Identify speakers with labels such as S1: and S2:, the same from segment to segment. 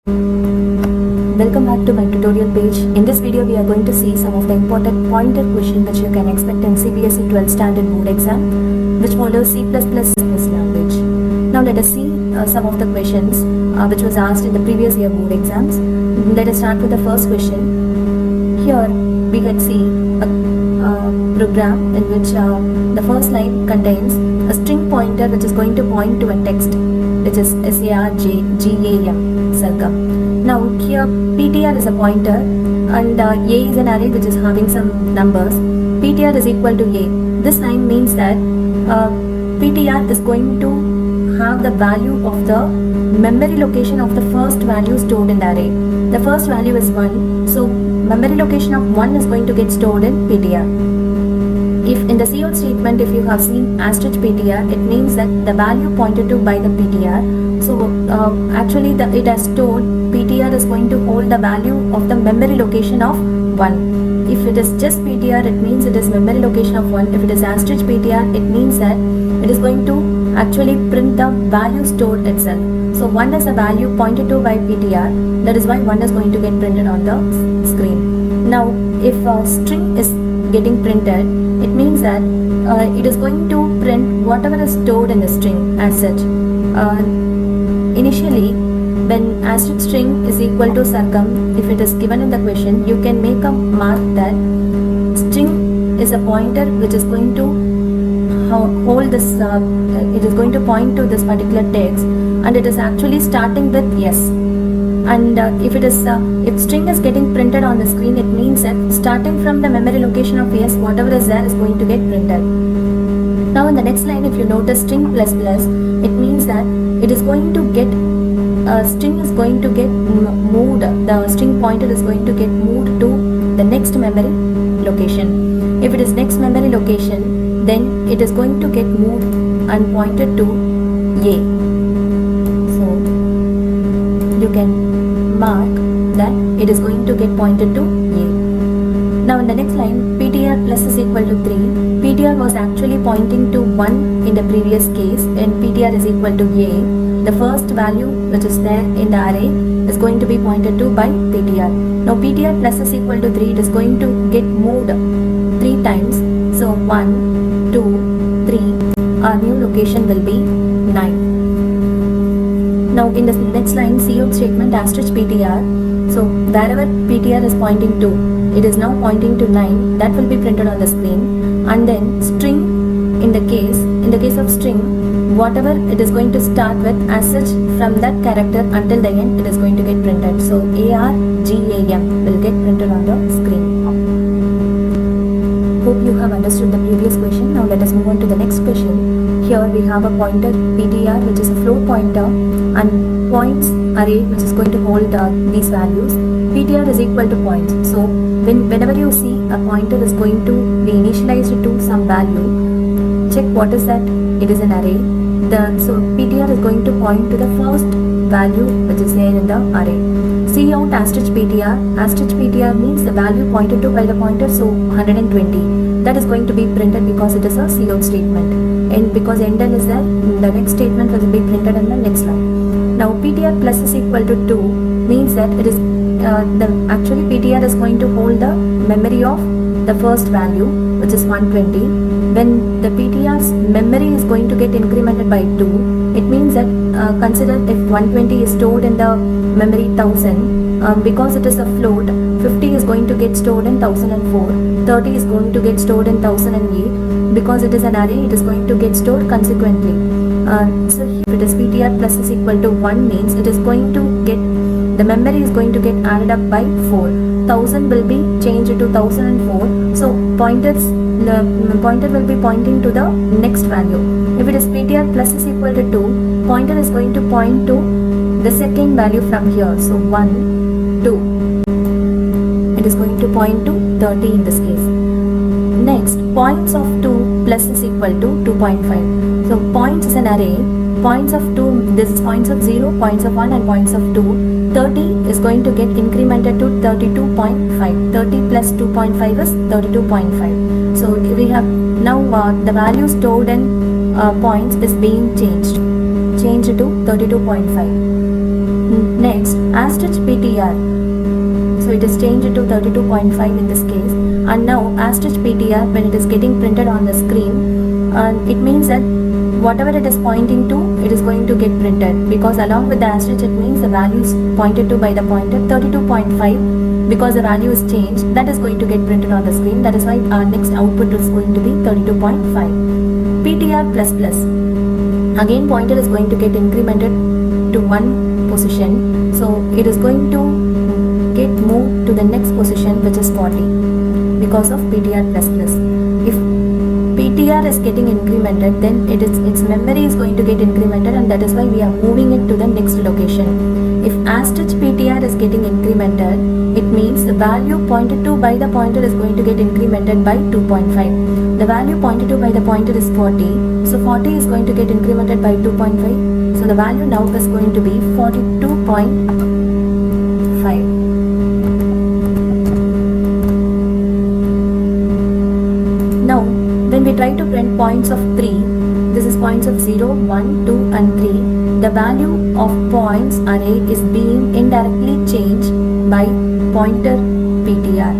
S1: Welcome back to my tutorial page. In this video we are going to see some of the important pointer question which you can expect in CBSE 12 standard board exam which follows C++ language. Now let us see some of the questions which was asked in the previous year board exams. Let us start with the first question. Here we can see a program in which the first line contains a string pointer which is going to point to a text which is SARGAM, circum. Now here PTR is a pointer and A is an array which is having some numbers. PTR is equal to A. This line means that PTR is going to have the value of the memory location of the first value stored in the array. The first value is 1, so memory location of 1 is going to get stored in PTR. If in the cout statement, if you have seen asterisk PTR, it means that the value pointed to by the PTR. So actually it has stored PTR is going to hold the value of the memory location of 1. If it is just PTR, it means it is memory location of 1. If it is asterisk PTR, it means that it is going to actually print the value stored itself. So 1 is a value pointed to by PTR. That is why 1 is going to get printed on the screen. Now if a string is getting printed, it means that it is going to print whatever is stored in the string as such. Initially, when asterisk string is equal to circum, if it is given in the question, you can make a mark that string is a pointer which is going to hold this, it is going to point to this particular text, and it is actually starting with yes. And if string is getting printed on the screen, it means that starting from the memory location of yes, whatever is there is going to get printed. Now in the next line, if you notice string plus plus, it means that it is going to get string is going to get moved, the string pointer is going to get moved to the next memory location. If it is next memory location, then it is going to get moved and pointed to A. So you can mark that it is going to get pointed to A. Now in the next line, PTR plus is equal to 3. PTR was actually pointing to 1 in the previous case, and PTR is equal to A. The first value which is there in the array is going to be pointed to by PTR. Now PTR plus is equal to 3, it is going to get moved 3 times. So 1, 2, 3, our new location will be 9. Now in the next line, cout statement asterisk PTR. So wherever PTR is pointing to, it is now pointing to 9. That will be printed on the screen. And then string, in the case of string, whatever it is going to start with as such, from that character until the end, it is going to get printed. So ARGAM will get printed on the screen. Hope you have understood the previous question. Now let us move on to the next question. Here we have a pointer PTR which is a float pointer and points array which is going to hold these values. PTR is equal to points. So whenever you see a pointer is going to be initialized to some value, check what is that. It is an array. So PTR is going to point to the first value which is there in the array. Cout asterisk PTR. Asterisk PTR means the value pointed to by the pointer, so 120. That is going to be printed because it is a cout statement. And because endl is there, the next statement will be printed in the next line. Now PTR plus is equal to 2 means that it is actually PTR is going to hold the memory of the first value which is 120. When the PTR's memory is going to get incremented by 2, it means that consider if 120 is stored in the memory 1000, because it is a float, 50 is going to get stored in 1004, 30 is going to get stored in 1008. Because it is an array, it is going to get stored consequently. So if it is PTR plus is equal to 1 means it is going to get, the memory is going to get added up by 4. 1000 will be changed to 1004. So the pointer will be pointing to the next value. If it is PTR plus is equal to 2, pointer is going to point to the second value from here. So 1, 2. It is going to point to 30 in this case. Next, points of 2 plus is equal to 2.5. So points is an array. Points of 2, this is points of 0, points of 1 and points of 2. 30 is going to get incremented to 32.5. 30 plus 2.5 is 32.5. So we have now the value stored in points is being changed to 32.5. Next, asterisk PTR. So it is changed to 32.5 in this case, and now asterisk PTR, when it is getting printed on the screen, it means that whatever it is pointing to, it is going to get printed, because along with the asterisk it means the value is pointed to by the pointer 32.5, because the value is changed, that is going to get printed on the screen. That is why our next output is going to be 32.5. PTR plus plus, again pointer is going to get incremented to one position, so it is going to get moved to the next position, which is 40, because of PTR plus plus. If PTR is getting incremented, then its memory is going to get incremented, and that is why we are moving it to the next location. If asterisk PTR is getting incremented, it means the value pointed to by the pointer is going to get incremented by 2.5. The value pointed to by the pointer is 40, so 40 is going to get incremented by 2.5, so the value now is going to be 42.5. Now, when we try to print points of 3, this is points of 0, 1, 2 and 3, the value of points array is being indirectly changed by pointer PTR.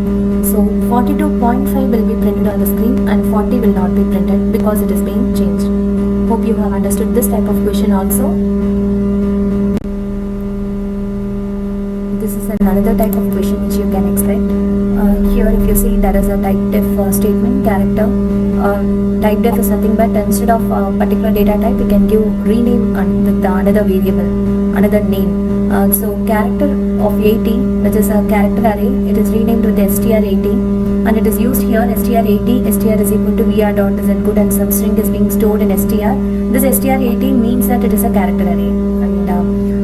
S1: So 42.5 will be printed on the screen and 40 will not be printed because it is being changed. Hope you have understood this type of question also. This is another type of question which you can expect. Here if you see, there is a type def statement character. Type def is nothing but instead of a particular data type, we can give rename with another variable, another name. So character of 80, which is a character array, it is renamed with str80, and it is used here str80. Str is equal to vr dot is good, and some string is being stored in str. This str80 means that it is a character array, and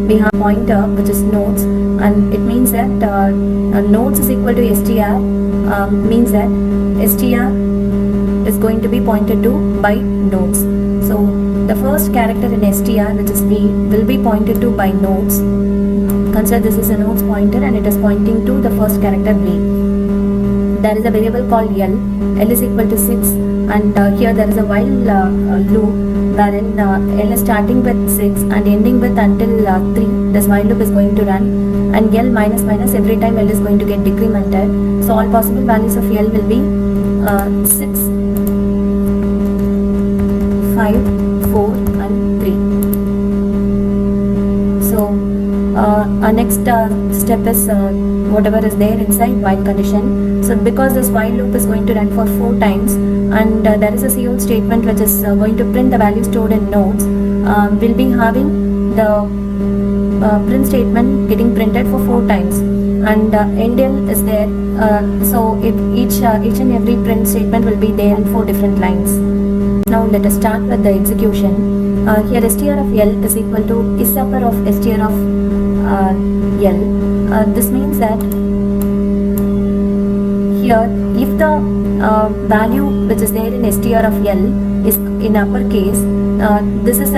S1: we have pointer which is nodes, and it means that nodes is equal to str, means that str is going to be pointed to by nodes. So the first character in str, which is v, will be pointed to by nodes. Consider this is a nodes pointer and it is pointing to the first character v. There is a variable called L is equal to 6, and here there is a while loop wherein L is starting with 6 and ending with until 3. This while loop is going to run, and L minus minus, every time L is going to get decremented. So all possible values of L will be 6, 5, 4 and 3. So our next step is whatever is there inside while condition. So because this while loop is going to run for 4 times, and there is a cout statement which is going to print the value stored in nodes, we'll be having the print statement getting printed for 4 times, and endl is there. So if each and every print statement will be there in 4 different lines. Now let us start with the execution. Here str of L is equal to isupper of str of L. This means that here if the value which is there in str of L is in uppercase, this is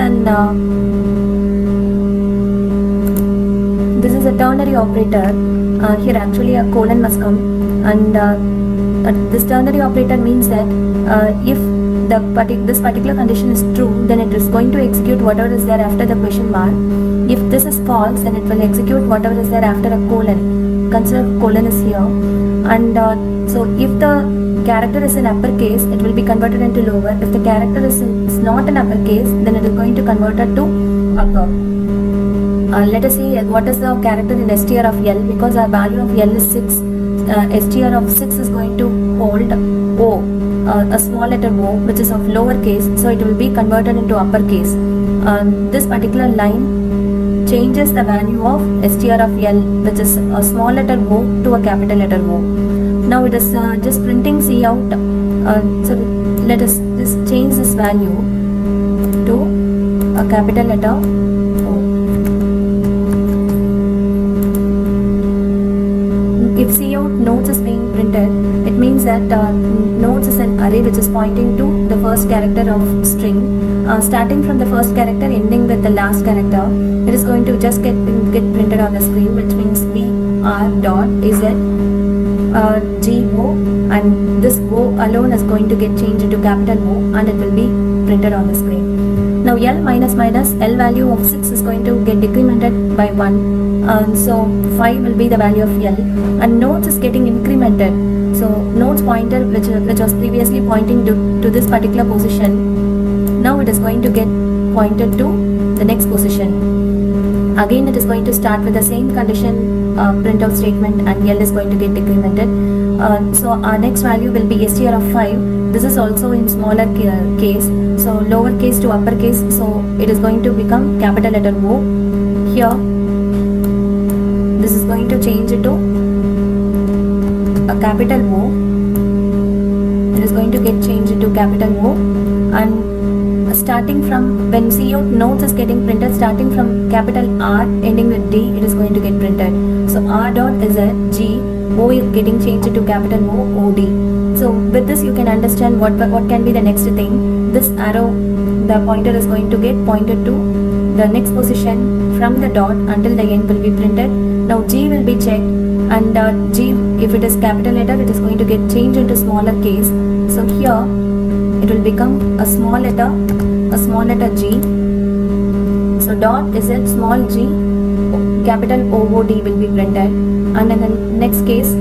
S1: a ternary operator. Here actually a colon must come, and this ternary operator means that if this particular condition is true, then it is going to execute whatever is there after the question mark. If this is false, then it will execute whatever is there after a colon. Consider colon is here, and so if the character is in uppercase, it will be converted into lower. If the character is not in uppercase, then it is going to convert it to upper. Let us see what is the character in str of L. Because our value of L is 6, str of 6 is going to hold O, a small letter O, which is of lowercase, so it will be converted into uppercase. This particular line changes the value of str of L, which is a small letter O, to a capital letter O. Now it is just printing cout, so let us just change this value to a capital letter O. If cout nodes is being printed, it means that nodes is an array which is pointing to the first character of string. Starting from the first character, ending with the last character, it is going to just get printed on the screen, which means vr dot is go, and this O alone is going to get changed into capital O, and it will be printed on the screen. Now L minus minus, L value of 6 is going to get decremented by 1. So 5 will be the value of L, and nodes is getting incremented. So nodes pointer which was previously pointing to this particular position, now it is going to get pointed to the next position. Again it is going to start with the same condition printout statement, and L is going to get decremented. So our next value will be str of 5. This is also in smaller case, so lowercase to uppercase, so it is going to become capital letter O. Here this is going to change it to a capital O. It is going to get changed to capital O, and starting from when Cout nodes is getting printed, starting from capital R ending with D, it is going to get printed. So R dot is a G, O is getting changed to capital O, OD. So with this you can understand what can be the next thing. This arrow, the pointer is going to get pointed to the next position from the dot until the end will be printed. Now G will be checked, and G, if it is capital letter, it is going to get changed into smaller case. So here it will become a small letter G. So dot is a small g, capital OOD will be printed, and in the next case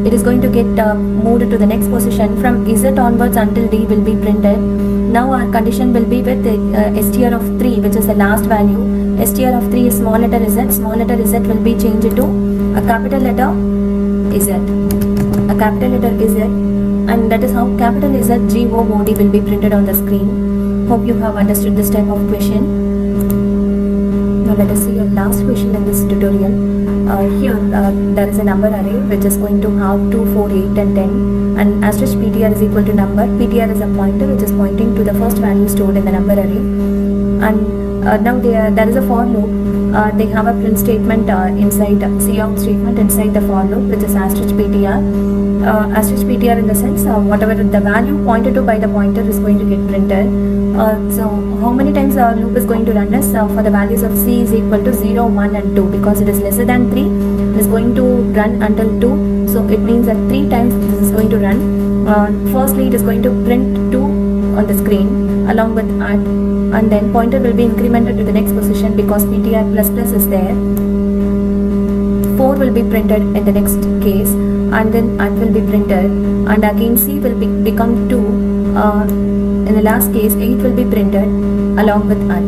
S1: it is going to get moved to the next position. From Z onwards until D will be printed. Now our condition will be with str of 3, which is the last value. Str of 3 is small letter Z. Small letter Z will be changed to a capital letter Z. A capital letter Z, and that is how capital Z GOOD will be printed on the screen. Hope you have understood this type of question. Now let us see your last question in this tutorial. Here there is a number array which is going to have 2, 4, 8 and 10, and asterisk PTR is equal to number. PTR is a pointer which is pointing to the first value stored in the number array, and now there is a for loop. They have a print statement inside, Cout statement inside the for loop, which is asterisk PTR. Asterisk PTR in the sense whatever the value pointed to by the pointer is going to get printed. So how many times our loop is going to run is for the values of C is equal to 0, 1 and 2, because it is lesser than 3, it is going to run until 2. So it means that 3 times this is going to run. Firstly it is going to print 2 on the screen along with at, and then pointer will be incremented to the next position because PTR plus plus is there. 4 will be printed in the next case, and then at will be printed, and again C will become 2. In the last case 8 will be printed along with at.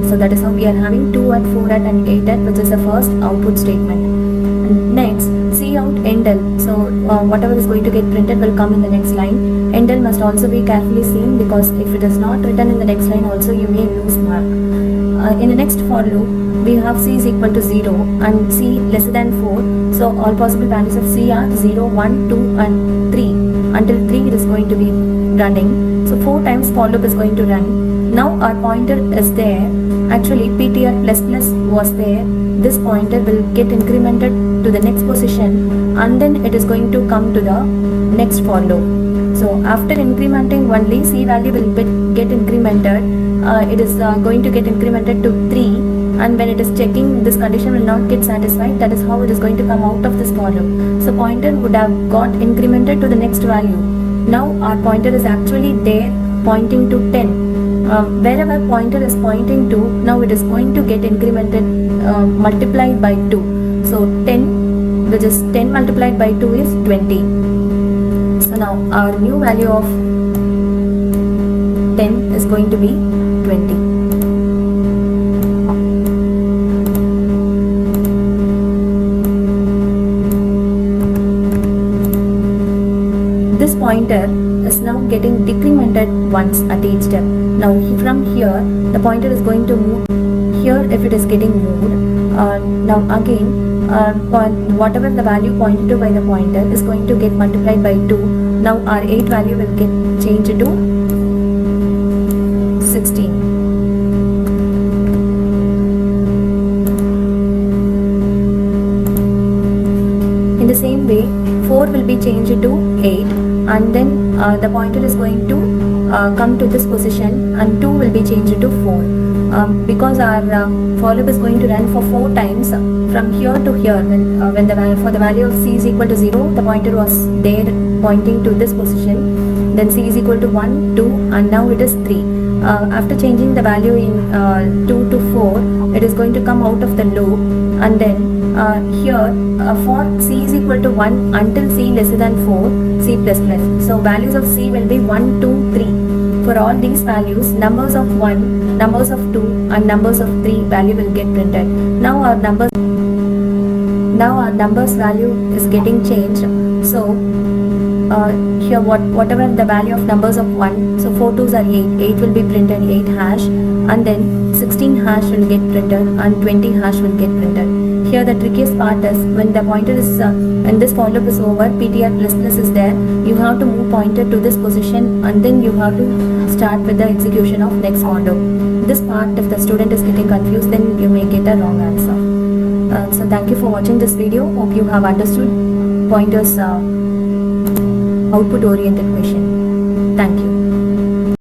S1: So that is how we are having 2 at, 4 at and 8 at, which is the first output statement. And next Cout endl. So whatever is going to get printed will come in the next line. Endl must also be carefully seen, because if it is not written in the next line also you may lose mark. In the next for loop we have C is equal to 0 and C lesser than 4. So all possible values of C are 0, 1, 2 and 3. Until 3 it is going to be running. So 4 times for loop is going to run. Now our pointer is there. Actually PTR plus plus was there. This pointer will get incremented to the next position, and then it is going to come to the next for loop. So after incrementing only C value will get incremented. It is going to get incremented to 3, and when it is checking, this condition will not get satisfied. That is how it is going to come out of this for loop. So pointer would have got incremented to the next value. Now our pointer is actually there pointing to 10. Wherever pointer is pointing to, now it is going to get incremented, multiplied by 2. So 10, which is 10 multiplied by 2 is 20. So now our new value of 10 is going to be 20. This pointer is now getting decremented once at each step. Now from here the pointer is going to move here if it is getting moved. Now again whatever the value pointed to by the pointer is going to get multiplied by 2. Now our 8 value will get changed to 16. In the same way 4 will be changed to 8, and then the pointer is going to come to this position, and 2 will be changed to 4. Because our for loop is going to run for 4 times from here to here. When for the value of C is equal to 0, the pointer was there pointing to this position, then c is equal to 1, 2, and now it is 3. After changing the value in 2 to 4, it is going to come out of the loop, and then here for c is equal to 1 until c lesser than 4, c plus plus. So values of c will be 1, 2, 3. For all these values, numbers of 1, numbers of 2, and numbers of 3 value will get printed. Now our numbers value is getting changed. So here whatever the value of numbers of 1, so 4 2s are 8, 8 will be printed 8 hash, and then 16 hash will get printed and 20 hash will get printed. Here the trickiest part is when the pointer is when this for loop is over, ptr plus plus is there, you have to move pointer to this position and then you have to start with the execution of next for loop. This part, if the student is getting confused, then you may get a wrong answer. So thank you for watching this video. Hope you have understood pointers output oriented question. Thank you.